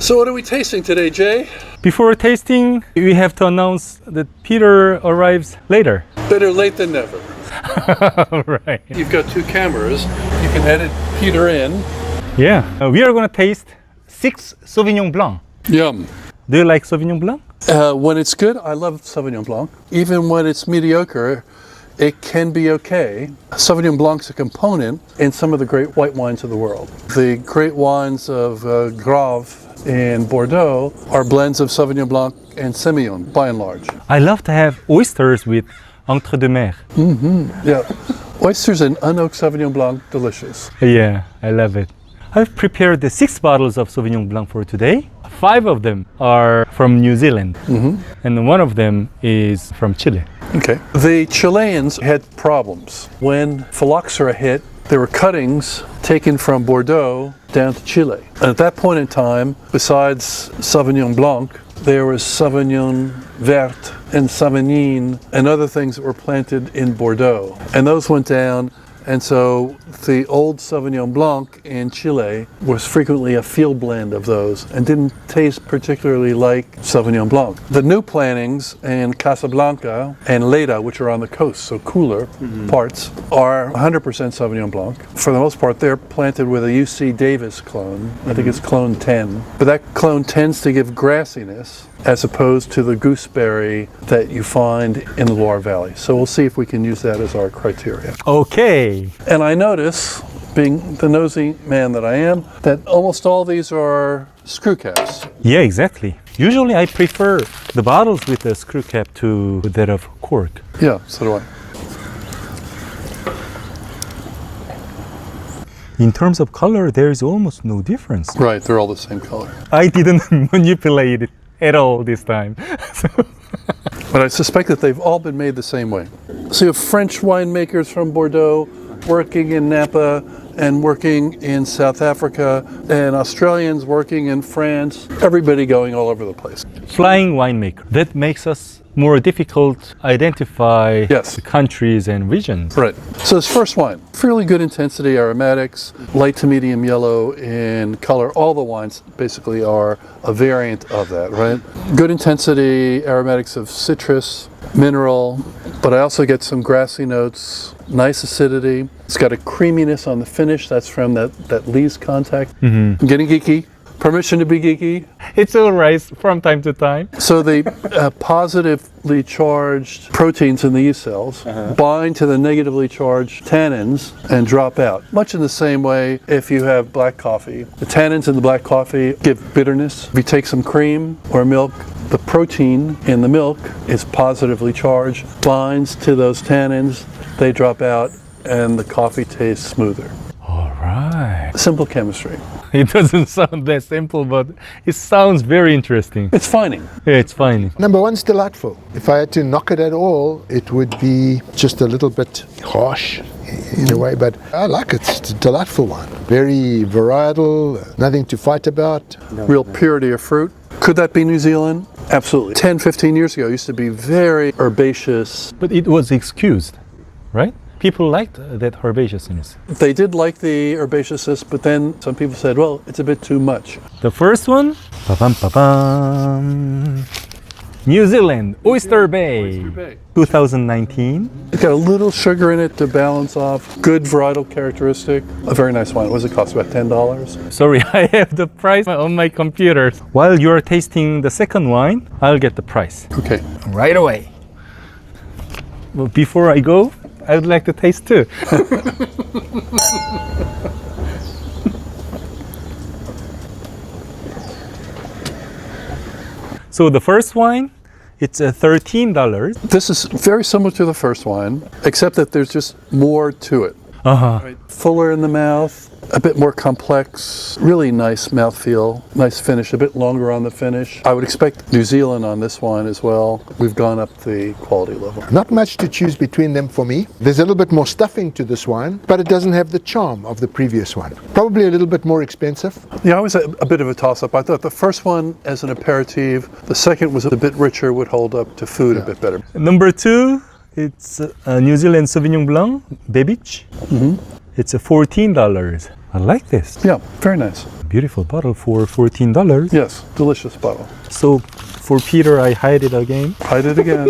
So what are we tasting today, Jay? Before tasting, we have to announce that Peter arrives later. Better late than never. Right. You've got two cameras. You can edit Peter in. Yeah. We are going to taste 6 Sauvignon Blanc. Yum. Do you like Sauvignon Blanc? When it's good, I love Sauvignon Blanc. Even when it's mediocre, it can be okay. Sauvignon Blanc's a component in some of the great white wines of the world. The great wines of Grave in Bordeaux are blends of Sauvignon Blanc and Semillon, by and large. I love to have oysters with entre deux mer. Yeah. Oysters and unoaked Sauvignon Blanc, delicious. Yeah, I love it. I've prepared the 6 bottles of Sauvignon Blanc for today. 5 of them are from New Zealand, and 1 of them is from Chile. Okay. The Chileans had problems. When phylloxera hit, there were cuttings taken from Bordeaux down to Chile. And at that point in time, besides Sauvignon Blanc, there was Sauvignon Vert and Savagnin and other things that were planted in Bordeaux. And those went down. And so the old Sauvignon Blanc in Chile was frequently a field blend of those and didn't taste particularly like Sauvignon Blanc. The new plantings in Casablanca and Leda, which are on the coast, so cooler parts, are 100% Sauvignon Blanc. For the most part, they're planted with a UC Davis clone. I think it's clone 10. But that clone tends to give grassiness as opposed to the gooseberry that you find in the Loire Valley. So we'll see if we can use that as our criteria. Okay. And I notice, being the nosy man that I am, that almost all these are screw caps. Yeah, exactly. Usually I prefer the bottles with a screw cap to that of cork. Yeah, so do I. In terms of color, there is almost no difference. Right, they're all the same color. I didn't manipulate it at all this time. But I suspect that they've all been made the same way. So you have French winemakers from Bordeaux working in Napa and working in South Africa, and Australians working in France, everybody going all over the place. Flying winemaker. That makes us more difficult identify Yes. the countries and regions. Right. So this first wine, fairly good intensity aromatics, light to medium yellow in color. All the wines basically are a variant of that, right? Good intensity aromatics of citrus, mineral, but I also get some grassy notes, nice acidity. It's got a creaminess on the finish. That's from that lees contact. I'm getting geeky. Permission to be geeky. It's all right from time to time. So the positively charged proteins in the yeast cells bind to the negatively charged tannins and drop out. Much in the same way if you have black coffee. The tannins in the black coffee give bitterness. If you take some cream or milk, the protein in the milk is positively charged, binds to those tannins, they drop out, and the coffee tastes smoother. All right. Simple chemistry. It doesn't sound that simple, but it sounds very interesting. It's fining. Yeah, it's fine. Number 1's delightful. If I had to knock it at all, it would be just a little bit harsh in a way, but I like it. It's a delightful one. Very varietal, nothing to fight about. Real purity of fruit. Could that be New Zealand? Absolutely. 10, 15 years ago, it used to be very herbaceous. But it was excused, right? People liked that herbaceousness. They did like the herbaceousness, but then some people said, well, it's a bit too much. The first one, ba-bam. New Zealand, Oyster Bay, 2019. It's got a little sugar in it to balance off. Good varietal characteristic. A very nice wine. What does it cost? About $10? Sorry, I have the price on my computer. While you're tasting the second wine, I'll get the price. Okay. Right away. Well, before I go, I would like to taste too. So the first wine, it's $13. This is very similar to the first wine, except that there's just more to it. Right. Fuller in the mouth, a bit more complex, really nice mouthfeel, nice finish, a bit longer on the finish. I would expect New Zealand on this wine as well. We've gone up the quality level. Not much to choose between them for me. There's a little bit more stuffing to this wine, but it doesn't have the charm of the previous one. Probably a little bit more expensive. Yeah, I was a bit of a toss-up. I thought the first one as an aperitif, the second was a bit richer, would hold up to food a bit better. Number 2, it's a New Zealand Sauvignon Blanc, Babich. It's $14. I like this. Yeah, very nice. beautiful bottle for $14. Yes, delicious bottle. So for Peter, I hide it again. Hide it again.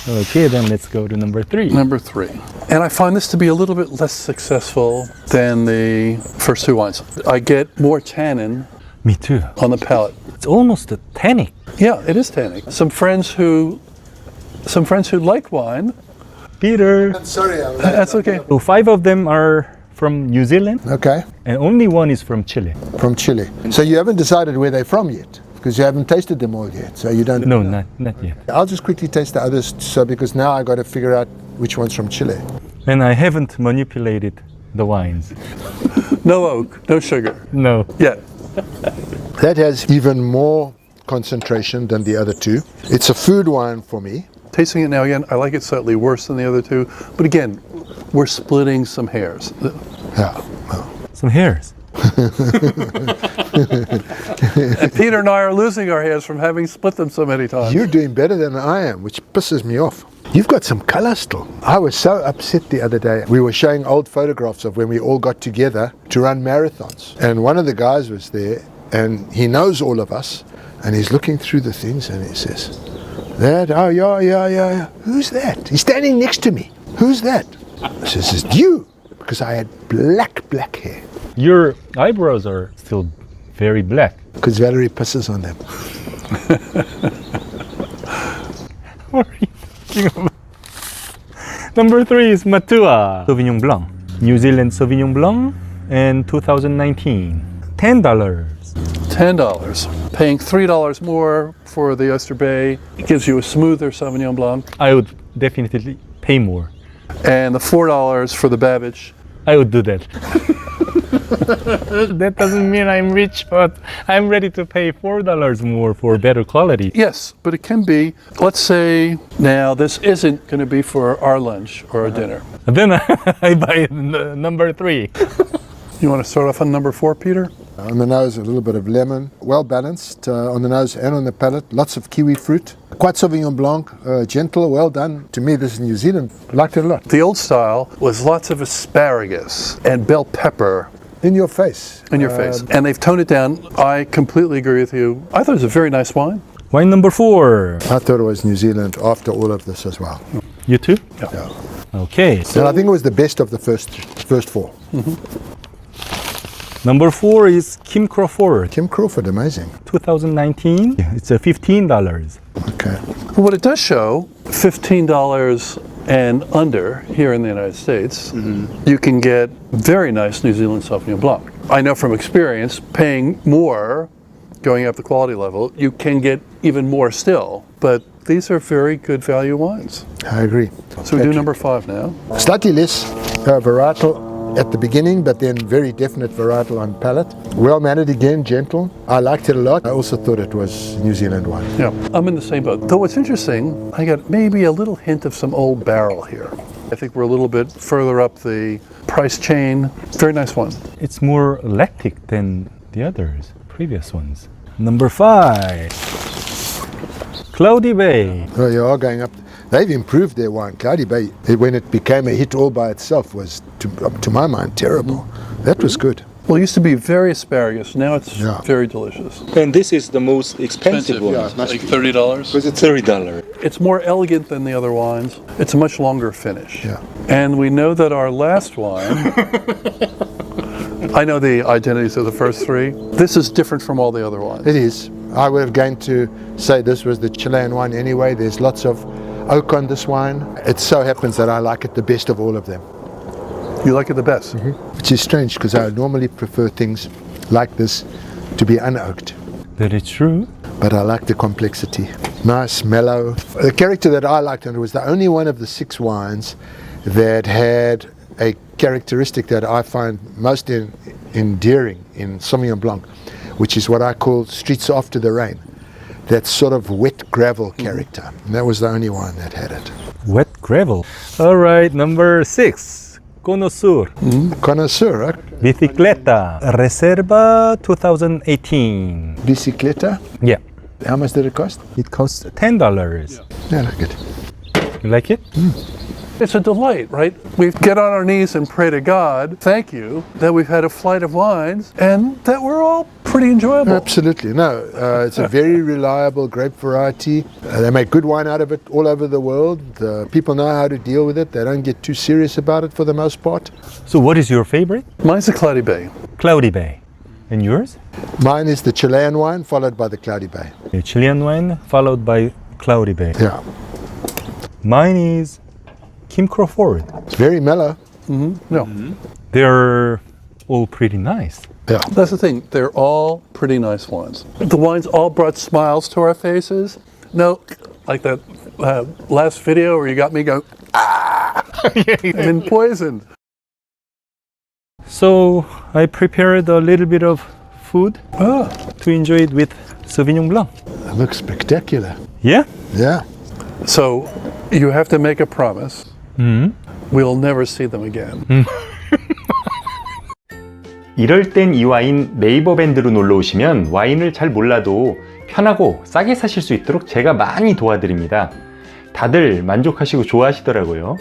Okay, then let's go to number 3. Number 3. And I find this to be a little bit less successful than the first 2 wines. I get more tannin Me too. on the palate. It's almost a tannic. Yeah, it is tannic. Some friends who like wine. Peter. Sorry, That's okay. So 5 of them are from New Zealand, Okay, and only 1 is from Chile. from Chile. So you haven't decided where they're from yet, because you haven't tasted them all yet. So you don't. No, not yet. I'll just quickly taste the others. So because now I got to figure out which one's from Chile. And I haven't manipulated the wines. No oak, no sugar. No. Yet. That has even more concentration than the other 2. It's a food wine for me. Tasting it now again, I like it slightly worse than the other 2. But again, we're splitting some hairs. Yeah. Some hairs. And Peter and I are losing our hairs from having split them so many times. You're doing better than I am, which pisses me off. You've got some color still. I was so upset the other day. We were showing old photographs of when we all got together to run marathons. And one of the guys was there, and he knows all of us, and he's looking through the things, and he says, "That, oh, yeah. Who's that? He's standing next to me. Who's that?" I says, "It's you," because I had black hair. Your eyebrows are still very black. Because Valerie pisses on them. What are you thinking about? Number 3 is Matua Sauvignon Blanc. New Zealand Sauvignon Blanc in 2019. $10. $10. Paying $3 more for the Oyster Bay. It gives you a smoother Sauvignon Blanc. I would definitely pay more. And the $4 for the Babich. I would do that. That doesn't mean I'm rich, but I'm ready to pay $4 more for better quality. Yes, but it can be. Let's say now this isn't going to be for our lunch or our dinner. And then I buy number 3. You want to start off on number 4, Peter? On the nose, a little bit of lemon, well balanced on the nose and on the palate. Lots of kiwi fruit. Quite Sauvignon Blanc, gentle, well done. To me, this is New Zealand. Liked it a lot. The old style was lots of asparagus and bell pepper In your face. in your face. And they've toned it down. I completely agree with you. I thought it was a very nice wine. Wine number 4. I thought it was New Zealand after all of this as well. You too? Yeah. Okay. So And I think it was the best of the first 4. number 4 is Kim Crawford. Kim Crawford, amazing. 2019. It's a $15. Okay. What it does show, $15 and under here in the United States, you can get very nice New Zealand Sauvignon Blanc. I know from experience, paying more, going up the quality level, you can get even more still. But these are very good value wines. I agree. So we do number 5 now. Slightly less varietal at the beginning, but then very definite varietal on palate. Well mannered again, gentle. I liked it a lot. I also thought it was New Zealand wine. Yeah, I'm in the same boat. Though what's interesting, I got maybe a little hint of some old barrel here. I think we're a little bit further up the price chain. Very nice one. It's more lactic than the others, previous ones. Number 5. Cloudy Bay. Oh, you are going up. They've improved their wine. Cloudy Bay, when it became a hit all by itself, was, to my mind, terrible. That was good. Well, it used to be very asparagus. Now it's Yeah. very delicious. And this is the most expensive one. Like $30. it's $30. It's more elegant than the other wines. It's a much longer finish. Yeah. And we know that our last wine, I know the identities of the first 3. This is different from all the other wines. It is. I would have going to say this was the Chilean wine anyway. There's lots of oak on this wine. It so happens that I like it the best of all of them. You like it the best? Which is strange because I normally prefer things like this to be unoaked. That is true. But I like the complexity. Nice, mellow. The character that I liked, and it was the only one of the 6 wines that had a characteristic that I find most endearing in Sauvignon Blanc, which is what I call streets after the rain. That sort of wet gravel character. And that was the only one that had it. Wet gravel. All right, number 6. Cono Sur. Connoisseur, right? Bicicleta. Reserva 2018. Bicicleta. Yeah. How much did it cost? It costs $10. Yeah, I like it. You like it? It's a delight, right? We get on our knees and pray to God, thank you, that we've had a flight of wines and that we're all pretty enjoyable. Absolutely. No, it's a very reliable grape variety. They make good wine out of it all over the world. People know how to deal with it. They don't get too serious about it for the most part. So what is your favorite? Mine's a Cloudy Bay. Cloudy Bay. And yours? Mine is the Chilean wine, followed by the Cloudy Bay. The Chilean wine, followed by Cloudy Bay. Yeah, Mine is Kim Crawford. it's very mellow. No, They're all pretty nice. Yeah, that's the thing. They're all pretty nice wines. The wines all brought smiles to our faces. No, like that last video where you got me going, ah, I've been poisoned. So I prepared a little bit of food Ah, to enjoy it with Sauvignon Blanc. it looks spectacular. Yeah? Yeah. so you have to make a promise. We'll never see them again. 이럴 땐 이 와인 네이버 밴드로 놀러 오시면 와인을 잘 몰라도 편하고 싸게 사실 수 있도록 제가 많이 도와드립니다. 다들 만족하시고 좋아하시더라고요.